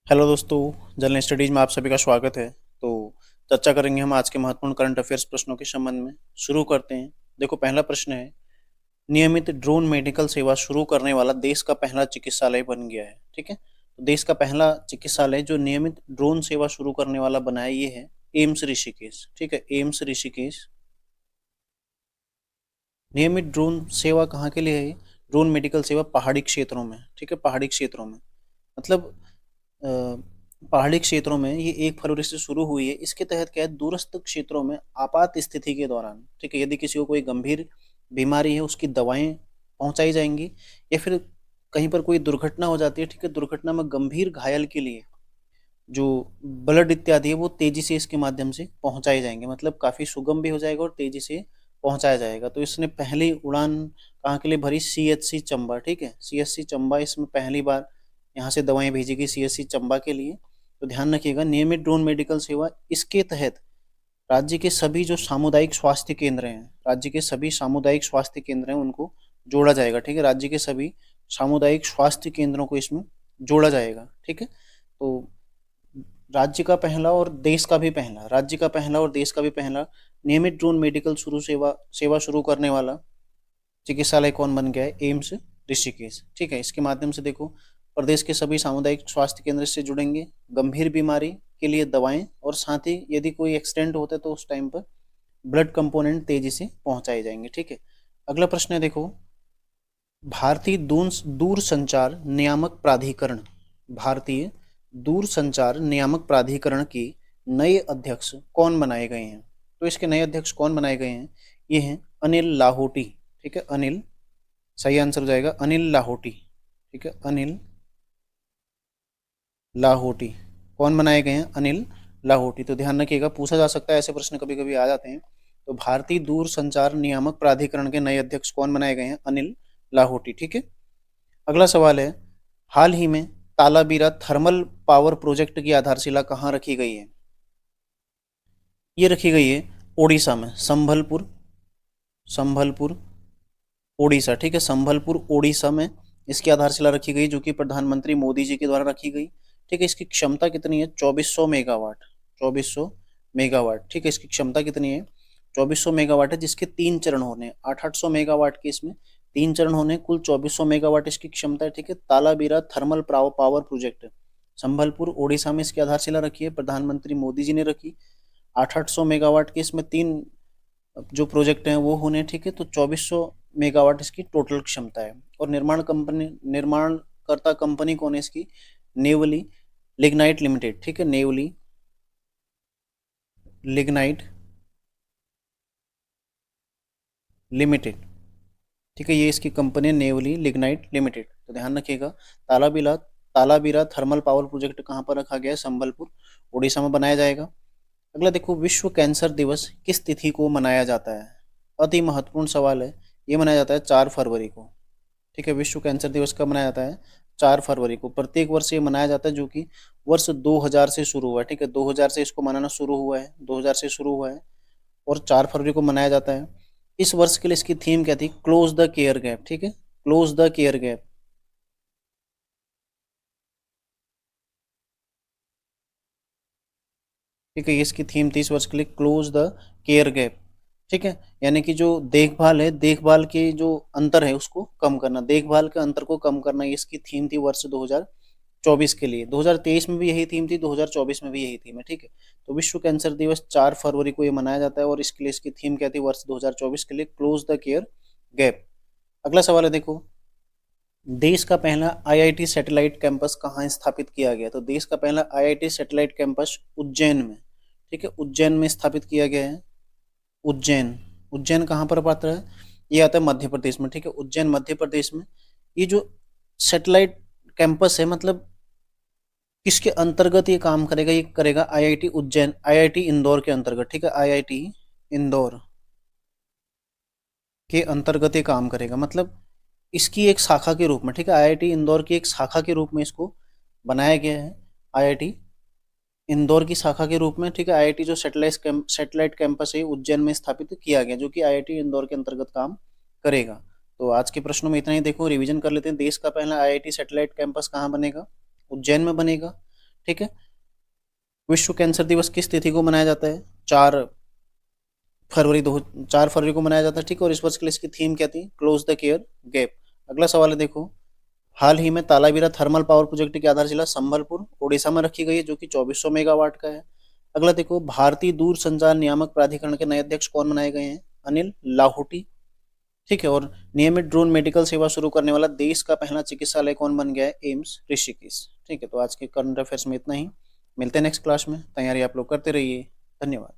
Hello दोस्तों, general studies में आप सभी का स्वागत है। तो चर्चा करेंगे हम आज के महत्वपूर्ण करंट अफेयर्स प्रश्नों के संबंध में। शुरू करते हैं। देखो, पहला प्रश्न है, नियमित ड्रोन मेडिकल सेवा शुरू करने वाला देश का पहला चिकित्सालय बन गया है। ठीक है, तो देश का पहला चिकित्सालय जो नियमित ड्रोन सेवा शुरू करने वाला बना है, ये है एम्स ऋषिकेश। ठीक है, एम्स ऋषिकेश। नियमित ड्रोन सेवा कहाँ के लिए है? ड्रोन मेडिकल सेवा पहाड़ी क्षेत्रों में। ठीक है, पहाड़ी क्षेत्रों में, मतलब अ, पहाड़ी क्षेत्रों में ये 1 फरवरी से शुरू हुई है। इसके तहत क्या है, दूरस्थ क्षेत्रों में आपात स्थिति के दौरान, ठीक है, यदि किसी को कोई गंभीर बीमारी है, उसकी दवाएं पहुंचाई जाएंगी, या फिर कहीं पर कोई दुर्घटना हो जाती है, ठीक है, दुर्घटना में गंभीर घायल के लिए जो ब्लड इत्यादि है वो तेजी से इसके माध्यम से पहुंचाए जाएंगे। मतलब काफी सुगम भी हो जाएगा और तेजी से पहुंचाया जाएगा। तो इसने पहली उड़ान कहाँ के लिए भरी? सीएचसी चंबा। ठीक है, सीएचसी चंबा, इसमें पहली बार यहाँ से दवाएं भेजी गई सीएचसी चंबा के लिए। तो ध्यान रखिएगा, नियमित ड्रोन मेडिकल सेवा, इसके तहत राज्य के सभी जो सामुदायिक स्वास्थ्य केंद्र हैं, राज्य के सभी सामुदायिक स्वास्थ्य केंद्र हैं, उनको जोड़ा जाएगा। ठीक है, राज्य के सभी सामुदायिक स्वास्थ्य केंद्रों को इसमें जोड़ा जाएगा। ठीक है, तो राज्य का पहला और देश का भी पहला, राज्य का पहला और देश का भी पहला नियमित ड्रोन मेडिकल शुरू सेवा शुरू करने वाला चिकित्सालय कौन बन गया है? एम्स ऋषिकेश। ठीक है, इसके माध्यम से देखो, प्रदेश के सभी सामुदायिक स्वास्थ्य केंद्र से जुड़ेंगे, गंभीर बीमारी के लिए दवाएं, और साथ ही यदि कोई एक्सीडेंट होता है तो उस टाइम पर ब्लड कंपोनेंट तेजी से पहुंचाए जाएंगे। ठीक है, अगला प्रश्न है, देखो, भारतीय दूर संचार नियामक प्राधिकरण, भारतीय दूर संचार नियामक प्राधिकरण की नए अध्यक्ष कौन बनाए गए हैं? तो इसके नए अध्यक्ष कौन बनाए गए हैं? ये हैं अनिल लाहोटी। ठीक है, अनिल, सही आंसर हो जाएगा अनिल लाहोटी। ठीक है, अनिल लाहोटी कौन बनाए गए हैं? अनिल लाहोटी। तो ध्यान रखिएगा, पूछा जा सकता है, ऐसे प्रश्न कभी कभी आ जाते हैं। तो भारतीय दूर संचार नियामक प्राधिकरण के नए अध्यक्ष कौन बनाए गए हैं? अनिल लाहोटी। ठीक है, अगला सवाल है, हाल ही में तालाबीरा थर्मल पावर प्रोजेक्ट की आधारशिला कहाँ रखी गई है? ये रखी गई है ओडिशा में, संभलपुर, संभलपुर ओडिशा। ठीक है, संभलपुर ओडिशा में इसकी आधारशिला रखी गई, जो कि प्रधानमंत्री मोदी जी के द्वारा रखी गई। ठीक है, इसकी क्षमता कितनी है? 2400 मेगावाट, 2400 मेगावाट। ठीक है, इसकी क्षमता कितनी है? 2400 मेगावाट है, जिसके 3 चरण होने, 800 मेगावाट के इसमें 3 चरण होने, कुल 2400 मेगावाट इसकी क्षमता है। ठीक है, Talabira thermal power project Sambalpur Odisha में इसकी आधारशिला रखी है, प्रधानमंत्री मोदी जी ने रखी। 800 मेगावाट के इसमें 3 जो प्रोजेक्ट हैं वो होने। ठीक है, तो 2400 मेगावाट इसकी टोटल क्षमता है। और निर्माणकर्ता कंपनी कौन है इसकी? Neyveli lignite limited. ठीक है, नेवली लिग्नाइट लिमिटेड। ठीक है, ये इसकी कंपनी है, नेवली लिग्नाइट लिमिटेड। तो ध्यान रखिएगा, Talabira Talabira thermal power project कहाँ पर रखा गया है? संबलपुर उड़ीसा में बनाया जाएगा। अगला देखो, विश्व कैंसर दिवस किस तिथि को मनाया जाता है? अति महत्वपूर्ण सवाल है। ये मनाया जाता है 4 फरवरी को। ठीक है, विश्व कैंसर दिवस कब मनाया जाता है? 4 फरवरी को। प्रत्येक वर्ष ये मनाया जाता है, जो कि वर्ष 2000 से शुरू हुआ है। ठीक है, 2000 से इसको मनाना शुरू हुआ है, 2000 से शुरू हुआ है, और 4 फरवरी को मनाया जाता है। इस वर्ष के लिए इसकी थीम क्या थी? Close the care gap. ठीक है, क्लोज द केयर गैप। ठीक है, ये इसकी थीम थी इस वर्ष के लिए, क्लोज द केयर गैप। ठीक है, यानी कि जो देखभाल है, देखभाल के जो अंतर है उसको कम करना, देखभाल के अंतर को कम करना, ये इसकी थीम थी वर्ष 2024 के लिए। 2023 में भी यही थीम थी, 2024 में भी यही थीम है। ठीक है, तो विश्व कैंसर दिवस 4 फरवरी को ये मनाया जाता है, और इसके लिए इसकी थीम क्या थी वर्ष 2024 के लिए? Close the care gap. अगला सवाल है, देखो, देश का पहला आईआईटी सैटेलाइट कैंपस कहाँ स्थापित किया गया? तो देश का पहला आईआईटी सैटेलाइट कैंपस उज्जैन में। ठीक है, उज्जैन में स्थापित किया गया है। उज्जैन, उज्जैन कहाँ पर पात्र है? ये आता है मध्य प्रदेश में। ठीक है, उज्जैन मध्य प्रदेश में। ये जो सैटेलाइट कैंपस है, मतलब किसके अंतर्गत ये काम करेगा? ये करेगा आईआईटी उज्जैन, आईआईटी इंदौर के अंतर्गत। ठीक है, आईआईटी इंदौर के अंतर्गत ये काम करेगा, मतलब इसकी एक शाखा के रूप में। ठीक है, आईआईटी इंदौर की एक शाखा के रूप में इसको बनाया गया है, आईआईटी इंदौर की शाखा के रूप में। ठीक है, आईआईटी जो सैटेलाइट कैंपस है उज्जैन में स्थापित किया गया, जो कि आईआईटी इंदौर के अंतर्गत काम करेगा। तो आज के प्रश्नों में इतना ही। देखो, रिवीजन कर लेते हैं। देश का पहला आईआईटी सैटेलाइट कैंपस कहाँ बनेगा? उज्जैन में बनेगा। ठीक है। विश्व कैंसर दिवस किस तिथि को मनाया जाता है? 4 फरवरी को मनाया जाता है, ठीक है। और इस वर्ष के लिए इसकी थीम क्या थी? Close the care gap. अगला सवाल है देखो, हाल ही में तालाबीरा थर्मल पावर प्रोजेक्ट की आधारशिला संबलपुर उड़ीसा में रखी गई है, जो कि 2400 मेगावाट का है। अगला देखो, भारतीय दूर संचार नियामक प्राधिकरण के नए अध्यक्ष कौन बनाए गए हैं? अनिल लाहौटी, ठीक है। और नियमित ड्रोन मेडिकल सेवा शुरू करने वाला देश का पहला चिकित्सालय कौन बन गया है? एम्स ऋषिकेश, ठीक है। तो आज के करंट अफेयर्स में इतना ही, मिलते हैं नेक्स्ट क्लास में। तैयारी आप लोग करते रहिए। धन्यवाद।